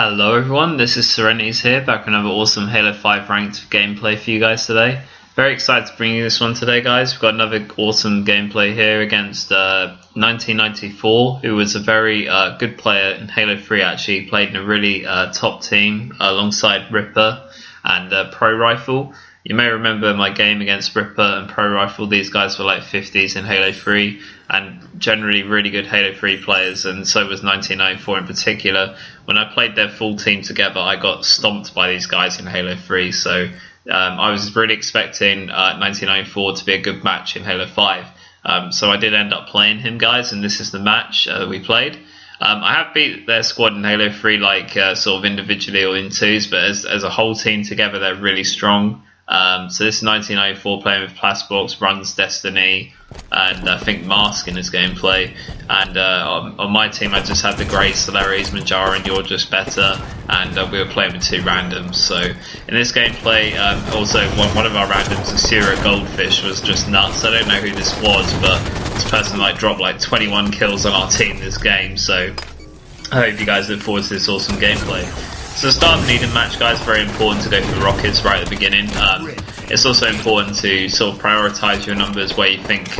Hello everyone, this is CelerityzZ here, back with another awesome Halo 5 ranked gameplay for you guys today. Very excited to bring you this one today, guys. We've got another awesome gameplay here against 1994, who was a very good player in Halo 3 actually. He played in a really top team alongside Ripper and Pro Rifle. You may remember my game against Ripper and Pro Rifle. These guys were like 50s in Halo 3 and generally really good Halo 3 players, and so was 1994 in particular. When I played their full team together, I got stomped by these guys in Halo 3, so I was really expecting 1994 to be a good match in Halo 5. So I did end up playing him, guys, and this is the match we played. I have beat their squad in Halo 3 like sort of individually or in twos, but as a whole team together, they're really strong. So this is 1994 playing with Plackbox, Runs Destiny, and I think Mask in his gameplay. And on my team, I just had the great CelerityzZ, Majara, and You're Just Better, and we were playing with two randoms. So in this gameplay, also one of our randoms, the Sierra Goldfish, was just nuts. I don't know who this was, but this person dropped like 21 kills on our team this game. So I hope you guys look forward to this awesome gameplay. So the start of the Eden match, guys, very important to go for the rockets right at the beginning. It's also important to sort of prioritise your numbers where you think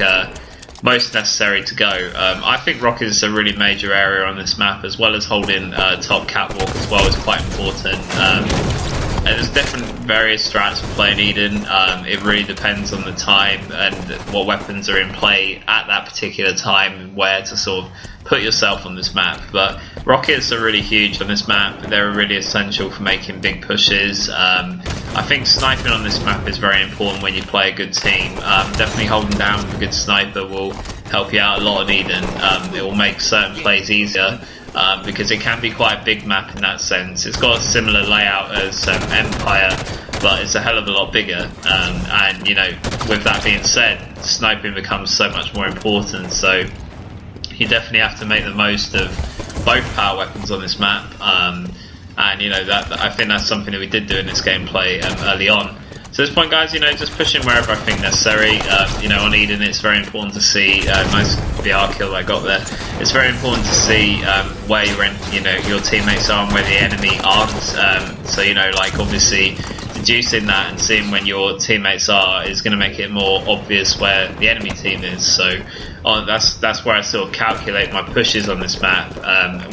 most necessary to go. I think rockets is a really major area on this map, as well as holding top catwalk as well is quite important. There's different various strats for playing Eden. It really depends on the time and what weapons are in play at that particular time and where to sort of put yourself on this map. But rockets are really huge on this map. They're really essential for making big pushes. I think sniping on this map is very important when you play a good team. Definitely holding down with a good sniper will help you out a lot on Eden. It will make certain plays easier. Because it can be quite a big map in that sense. It's got a similar layout as Empire, but it's a hell of a lot bigger. And you know, with that being said, sniping becomes so much more important. So you definitely have to make the most of both power weapons on this map. And you know, I think that's something that we did do in this gameplay early on. So at this point, guys, you know, just pushing wherever I think necessary. You know, on Eden, it's very important to see nice VR kill I got there. It's very important to see where your teammates are and where the enemy aren't. So you know, like obviously deducing that and seeing when your teammates are is going to make it more obvious where the enemy team is. So that's where I sort of calculate my pushes on this map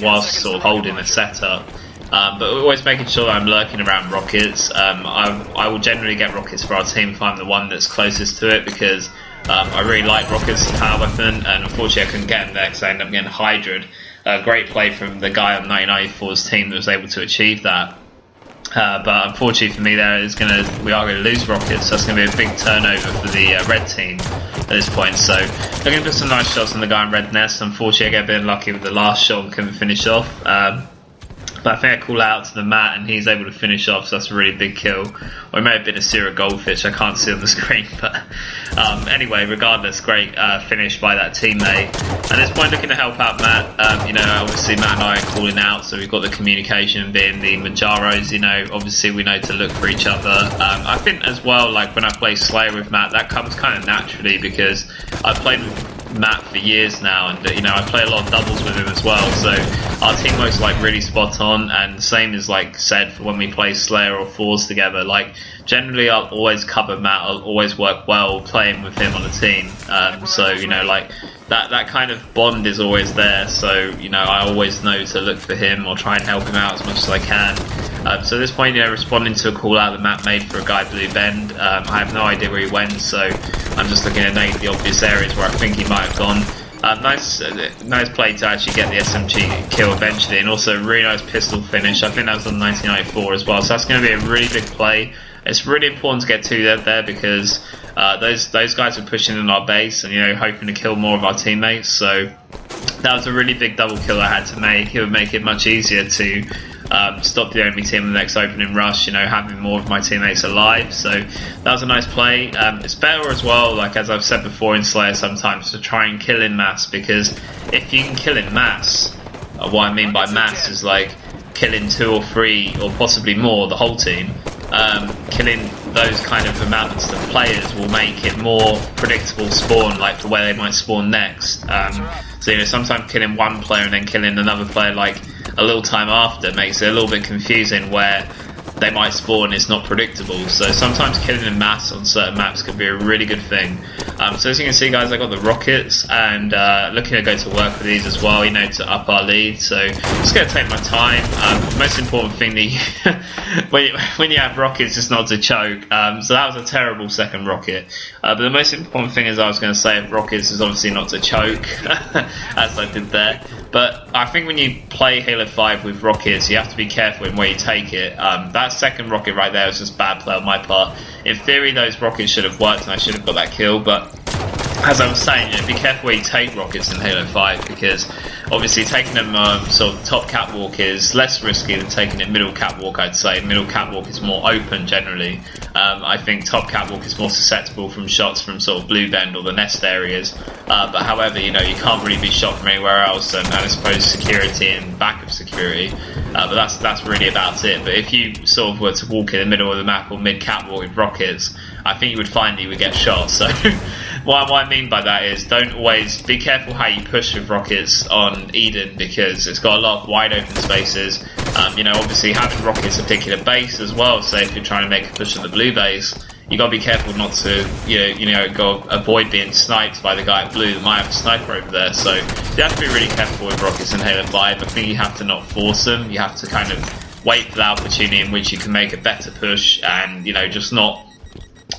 whilst sort of holding the setup. But always making sure that I'm lurking around rockets. I will generally get rockets for our team if I'm the one that's closest to it, because I really like rockets as a power weapon, and unfortunately I couldn't get them there because I ended up getting Hydra'd. Great play from the guy on 1994's team that was able to achieve that. But unfortunately for me, we are going to lose rockets, so that's going to be a big turnover for the red team at this point. So they're going to put some nice shots on the guy in red nest. Unfortunately, I get a bit unlucky with the last shot and couldn't finish off. But I think I call out to the mat and he's able to finish off, so that's a really big kill. Or it may have been a Sierra Goldfish, I can't see on the screen. But anyway, regardless, great finish by that teammate. At this point, looking to help out Matt. You know, obviously Matt and I are calling out, so we've got the communication being the Majaros. You know, obviously we know to look for each other. I think as well, like when I play Slayer with Matt, that comes kind of naturally because I've played with Matt for years now, and you know, I play a lot of doubles with him as well, so our teamwork's like really spot on. And same is like said for when we play Slayer or Force together. Like generally I'll always cover Matt, I'll always work well playing with him on the team. So you know, like that kind of bond is always there, so you know, I always know to look for him or try and help him out as much as I can. So at this point, you know, responding to a call out that Matt made for a guy Blue Bend, I have no idea where he went, so I'm just looking at the obvious areas where I think he might have gone. Nice play to actually get the SMG kill eventually, and also a really nice pistol finish. I think that was on 1994 as well, so that's going to be a really big play. It's really important to get two there because those guys are pushing in our base and, you know, hoping to kill more of our teammates. So that was a really big double kill I had to make. It would make it much easier to stop the enemy team in the next opening rush, you know, having more of my teammates alive. So that was a nice play. It's better as well, like as I've said before in Slayer sometimes, to try and kill in mass, because if you can kill in mass, what I mean by mass is like killing 2 or 3 or possibly more, the whole team. Killing those kind of amounts of players will make it more predictable spawn, like for where they might spawn next. So you know, sometimes killing one player and then killing another player, like a little time after makes it a little bit confusing where they might spawn, it's not predictable. So sometimes killing in mass on certain maps can be a really good thing. So as you can see, guys, I got the rockets and looking to go to work with these as well, you know, to up our lead. So just going to take my time. The most important thing that when you have rockets is not to choke. So that was a terrible second rocket. But the most important thing, as I was going to say, of rockets is obviously not to choke, as I did there. But I think when you play Halo 5 with rockets, you have to be careful in where you take it. That second rocket right there was just bad play on my part. In theory, those rockets should have worked and I should have got that kill, but as I was saying, you know, be careful where you take rockets in Halo 5, because obviously taking them sort of top catwalk is less risky than taking it middle catwalk, I'd say. Middle catwalk is more open generally. I think top catwalk is more susceptible from shots from sort of blue bend or the nest areas. But however, you know, you can't really be shot from anywhere else, and I suppose security and backup security. But that's really about it. But if you sort of were to walk in the middle of the map or mid catwalk with rockets, I think you would find that you would get shot. So what I mean by that is don't always be careful how you push with rockets on Eden, because it's got a lot of wide open spaces. You know, obviously having rockets to pick at a base as well. So if you're trying to make a push on the blue base, you got to be careful not to you know go avoid being sniped by the guy at blue that might have a sniper over there. So you have to be really careful with rockets in Halo 5. I think you have to not force them. You have to kind of wait for the opportunity in which you can make a better push, and you know, just not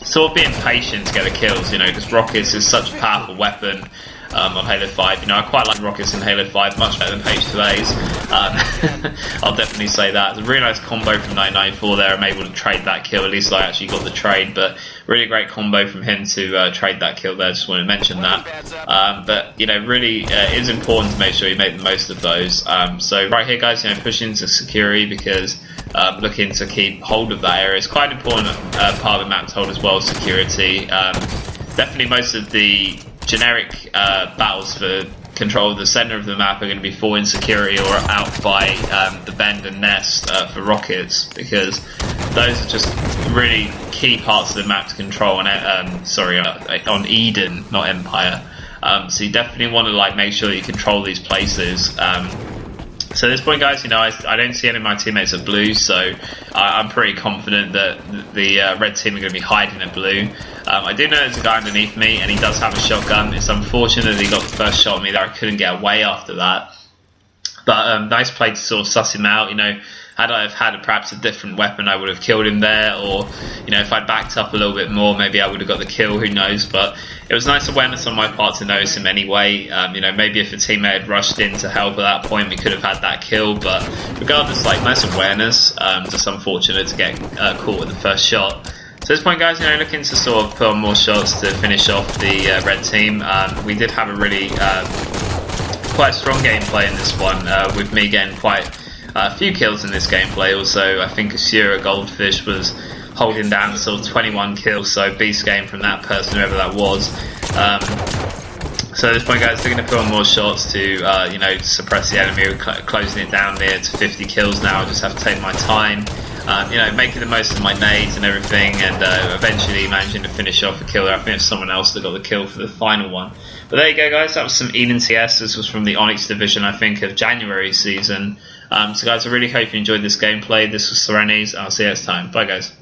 sort of being patient to get the kills, you know, because rockets is such a powerful weapon on Halo 5. You know, I quite like rockets in Halo 5, much better than page 2As. I'll definitely say that. It's a really nice combo from 994 there. I'm able to trade that kill, at least I actually got the trade, but really great combo from him to trade that kill there. Just wanted to mention that. But, you know, really it is important to make sure you make the most of those. So right here, guys, you know, push into security, because looking to keep hold of that area is quite an important part of the map to hold as well, security. Definitely most of the generic battles for control of the center of the map are going to be for insecurity or out by the bend and nest for rockets, because those are just really key parts of the map to control on on Eden, not Empire. So you definitely want to like make sure that you control these places. So at this point, guys, you know, I don't see any of my teammates at blue, so I'm pretty confident that the red team are going to be hiding at blue. I do know there's a guy underneath me, and he does have a shotgun. It's unfortunate that he got the first shot on me there. I couldn't get away after that. But nice play to sort of suss him out. You know, had I have had perhaps a different weapon, I would have killed him there. Or, you know, if I'd backed up a little bit more, maybe I would have got the kill. Who knows? But it was nice awareness on my part to notice him anyway. You know, maybe if a teammate had rushed in to help at that point, we could have had that kill. But regardless, like, nice awareness. Just unfortunate to get caught with the first shot. So at this point, guys, you know, looking to sort of put on more shots to finish off the red team. We did have a really quite strong gameplay in this one, with me getting quite a few kills in this gameplay. Also, I think Asura Goldfish was holding down sort of 21 kills, so beast game from that person, whoever that was. So at this point, guys, they're going to put on more shots to, you know, suppress the enemy. We're closing it down near to 50 kills now. I just have to take my time. You know, making the most of my nades and everything, and eventually managing to finish off a kill. I think it's someone else that got the kill for the final one. But there you go, guys. That was some Eden CS. This was from the Onyx Division, I think, of January season. So, guys, I really hope you enjoyed this gameplay. This was CelerityzZ. I'll see you next time. Bye, guys.